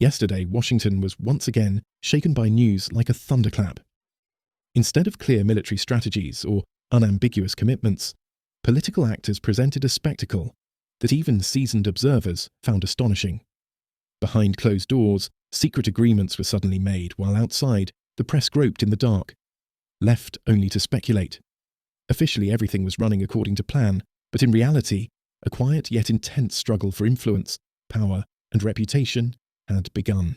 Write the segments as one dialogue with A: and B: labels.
A: Yesterday, Washington was once again shaken by news like a thunderclap. Instead of clear military strategies or unambiguous commitments, political actors presented a spectacle that even seasoned observers found astonishing. Behind closed doors, secret agreements were suddenly made, while outside, the press groped in the dark, left only to speculate. Officially, everything was running according to plan, but in reality, a quiet yet intense struggle for influence, power, and reputation had begun.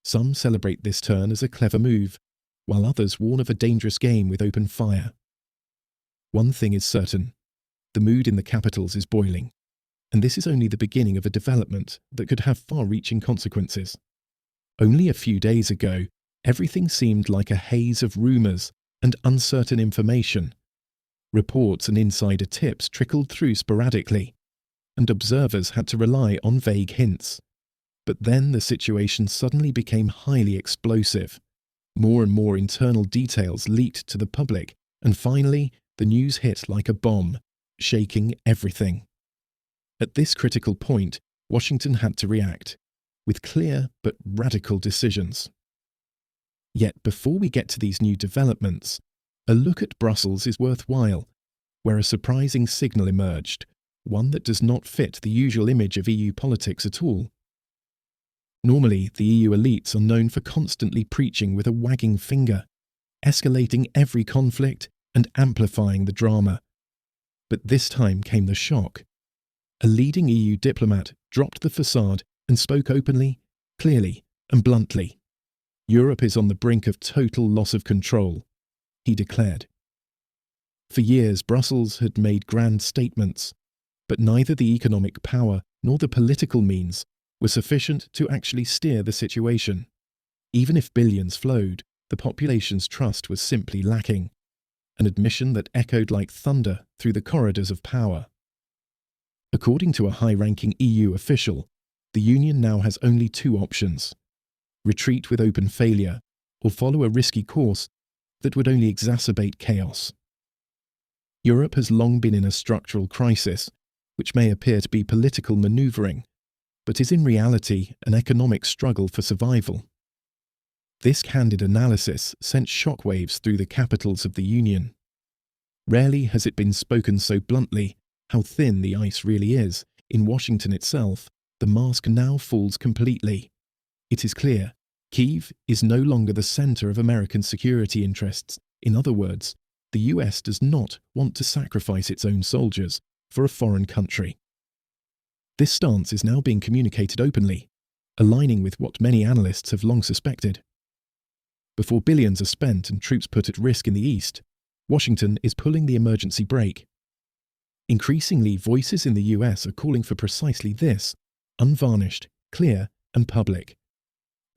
A: Some celebrate this turn as a clever move, while others warn of a dangerous game with open fire. One thing is certain: the mood in the capitals is boiling, and this is only the beginning of a development that could have far-reaching consequences. Only a few days ago, everything seemed like a haze of rumours and uncertain information. Reports and insider tips trickled through sporadically, and observers had to rely on vague hints. But then the situation suddenly became highly explosive. More and more internal details leaked to the public, and finally, the news hit like a bomb, shaking everything. At this critical point, Washington had to react, with clear but radical decisions. Yet before we get to these new developments, a look at Brussels is worthwhile, where a surprising signal emerged, one that does not fit the usual image of EU politics at all. Normally, the EU elites are known for constantly preaching with a wagging finger, escalating every conflict and amplifying the drama. But this time came the shock. A leading EU diplomat dropped the facade and spoke openly, clearly, and bluntly. Europe is on the brink of total loss of control, he declared. For years, Brussels had made grand statements, but neither the economic power nor the political means were sufficient to actually steer the situation. Even if billions flowed, the population's trust was simply lacking, an admission that echoed like thunder through the corridors of power. According to a high-ranking EU official, the Union now has only two options: retreat with open failure, or follow a risky course that would only exacerbate chaos. Europe has long been in a structural crisis, which may appear to be political manoeuvring, but is in reality an economic struggle for survival. This candid analysis sent shockwaves through the capitals of the Union. Rarely has it been spoken so bluntly how thin the ice really is. In Washington itself, the mask now falls completely. It is clear, Kiev is no longer the centre of American security interests. In other words, the US does not want to sacrifice its own soldiers for a foreign country. This stance is now being communicated openly, aligning with what many analysts have long suspected. Before billions are spent and troops put at risk in the East, Washington is pulling the emergency brake. Increasingly, voices in the US are calling for precisely this: unvarnished, clear, and public.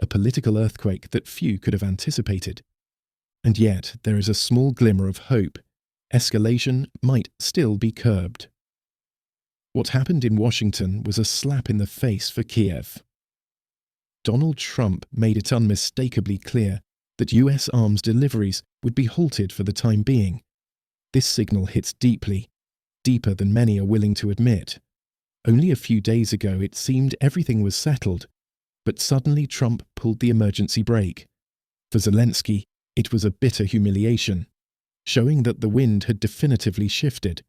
A: A political earthquake that few could have anticipated. And yet, there is a small glimmer of hope. Escalation might still be curbed. What happened in Washington was a slap in the face for Kiev. Donald Trump made it unmistakably clear that US arms deliveries would be halted for the time being. This signal hits deeply, deeper than many are willing to admit. Only a few days ago it seemed everything was settled, but suddenly Trump pulled the emergency brake. For Zelensky, it was a bitter humiliation, showing that the wind had definitively shifted.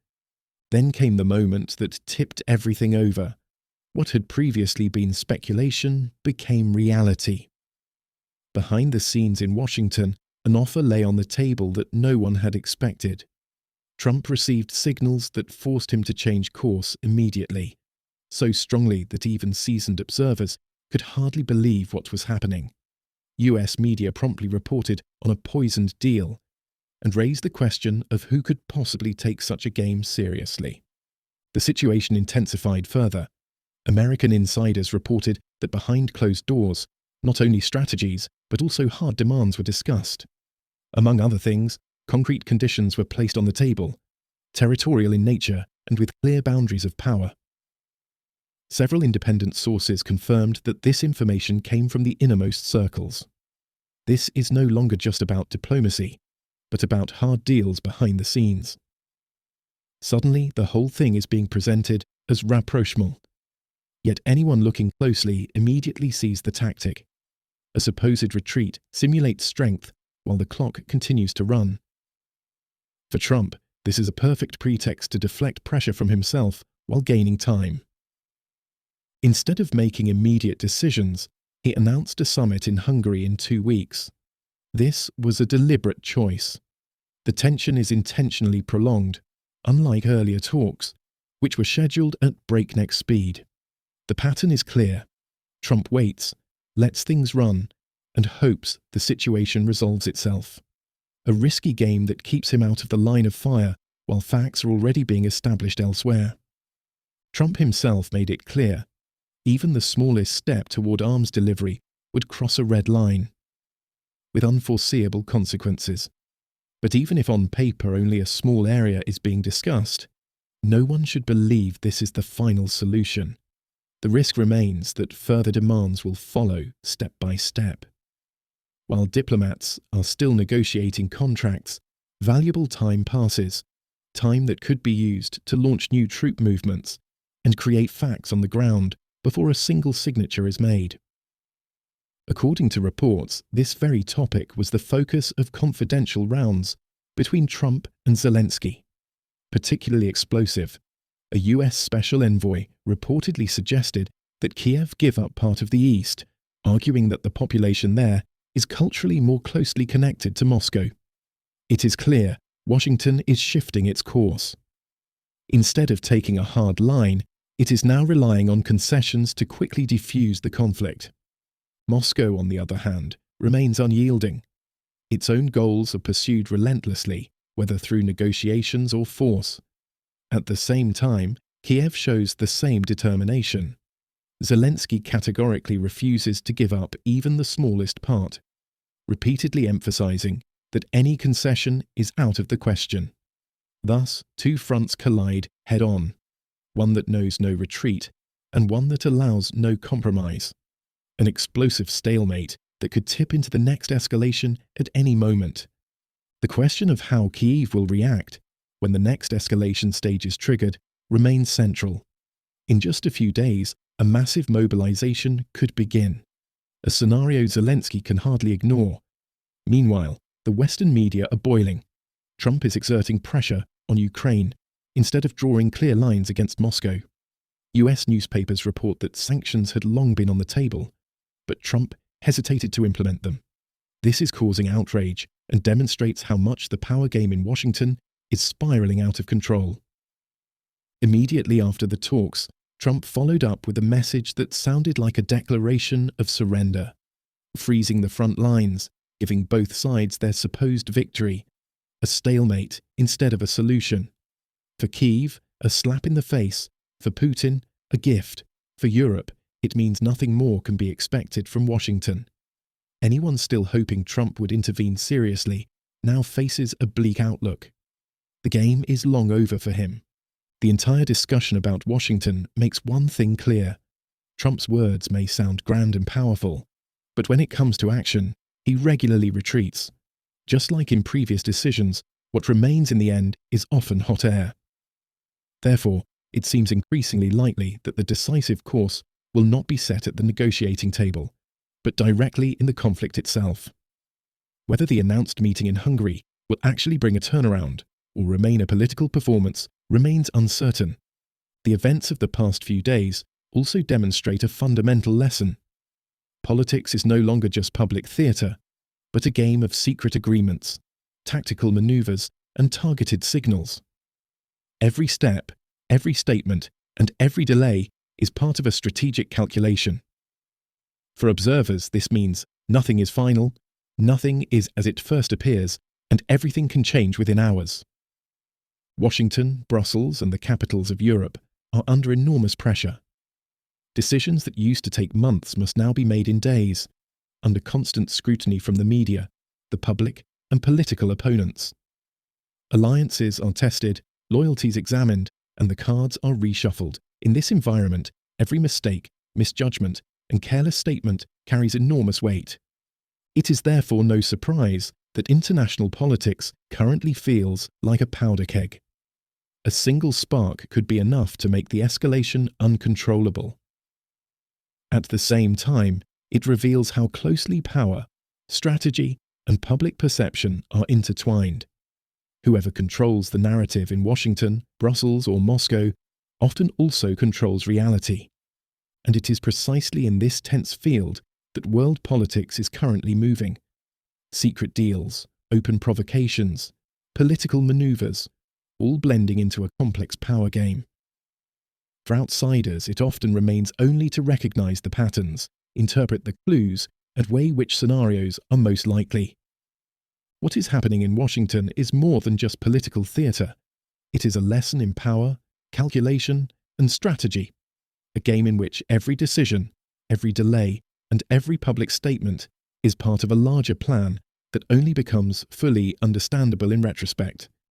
A: Then came the moment that tipped everything over. What had previously been speculation became reality. Behind the scenes in Washington, an offer lay on the table that no one had expected. Trump received signals that forced him to change course immediately, so strongly that even seasoned observers could hardly believe what was happening. US media promptly reported on a poisoned deal, and raised the question of who could possibly take such a game seriously. The situation intensified further. American insiders reported that behind closed doors, not only strategies, but also hard demands were discussed. Among other things, concrete conditions were placed on the table, territorial in nature and with clear boundaries of power. Several independent sources confirmed that this information came from the innermost circles. This is no longer just about diplomacy, but about hard deals behind the scenes. Suddenly, the whole thing is being presented as rapprochement. Yet anyone looking closely immediately sees the tactic. A supposed retreat simulates strength while the clock continues to run. For Trump, this is a perfect pretext to deflect pressure from himself while gaining time. Instead of making immediate decisions, he announced a summit in Hungary in 2 weeks. This was a deliberate choice. The tension is intentionally prolonged, unlike earlier talks, which were scheduled at breakneck speed. The pattern is clear. Trump waits, lets things run, and hopes the situation resolves itself. A risky game that keeps him out of the line of fire while facts are already being established elsewhere. Trump himself made it clear. Even the smallest step toward arms delivery would cross a red line, with unforeseeable consequences. But even if on paper only a small area is being discussed, no one should believe this is the final solution. The risk remains that further demands will follow step by step. While diplomats are still negotiating contracts, valuable time passes, time that could be used to launch new troop movements and create facts on the ground before a single signature is made. According to reports, this very topic was the focus of confidential rounds between Trump and Zelensky. Particularly explosive, a US special envoy reportedly suggested that Kiev give up part of the east, arguing that the population there is culturally more closely connected to Moscow. It is clear Washington is shifting its course. Instead of taking a hard line, it is now relying on concessions to quickly defuse the conflict. Moscow, on the other hand, remains unyielding. Its own goals are pursued relentlessly, whether through negotiations or force. At the same time, Kiev shows the same determination. Zelensky categorically refuses to give up even the smallest part, repeatedly emphasizing that any concession is out of the question. Thus, two fronts collide head-on, one that knows no retreat and one that allows no compromise. An explosive stalemate that could tip into the next escalation at any moment. The question of how Kiev will react when the next escalation stage is triggered remains central. In just a few days, a massive mobilization could begin, a scenario Zelensky can hardly ignore. Meanwhile, the Western media are boiling. Trump is exerting pressure on Ukraine instead of drawing clear lines against Moscow. US newspapers report that sanctions had long been on the table, but Trump hesitated to implement them. This is causing outrage and demonstrates how much the power game in Washington is spiraling out of control. Immediately after the talks, Trump followed up with a message that sounded like a declaration of surrender, freezing the front lines, giving both sides their supposed victory, a stalemate instead of a solution. For Kiev, a slap in the face; for Putin, a gift; for Europe, it means nothing more can be expected from Washington. Anyone still hoping Trump would intervene seriously now faces a bleak outlook. The game is long over for him. The entire discussion about Washington makes one thing clear. Trump's words may sound grand and powerful, but when it comes to action, he regularly retreats. Just like in previous decisions, what remains in the end is often hot air. Therefore, it seems increasingly likely that the decisive course will not be set at the negotiating table, but directly in the conflict itself. Whether the announced meeting in Hungary will actually bring a turnaround or remain a political performance remains uncertain. The events of the past few days also demonstrate a fundamental lesson. Politics is no longer just public theatre, but a game of secret agreements, tactical maneuvers, and targeted signals. Every step, every statement, and every delay is part of a strategic calculation. For observers, this means nothing is final, nothing is as it first appears, and everything can change within hours. Washington, Brussels, and the capitals of Europe are under enormous pressure. Decisions that used to take months must now be made in days, under constant scrutiny from the media, the public, and political opponents. Alliances are tested, loyalties examined, and the cards are reshuffled. In this environment, every mistake, misjudgment, and careless statement carries enormous weight. It is therefore no surprise that international politics currently feels like a powder keg. A single spark could be enough to make the escalation uncontrollable. At the same time, it reveals how closely power, strategy, and public perception are intertwined. Whoever controls the narrative in Washington, Brussels, or Moscow often also controls reality. And it is precisely in this tense field that world politics is currently moving. Secret deals, open provocations, political maneuvers, all blending into a complex power game. For outsiders, it often remains only to recognize the patterns, interpret the clues, and weigh which scenarios are most likely. What is happening in Washington is more than just political theatre. It is a lesson in power, calculation, and strategy, a game in which every decision, every delay, and every public statement is part of a larger plan that only becomes fully understandable in retrospect.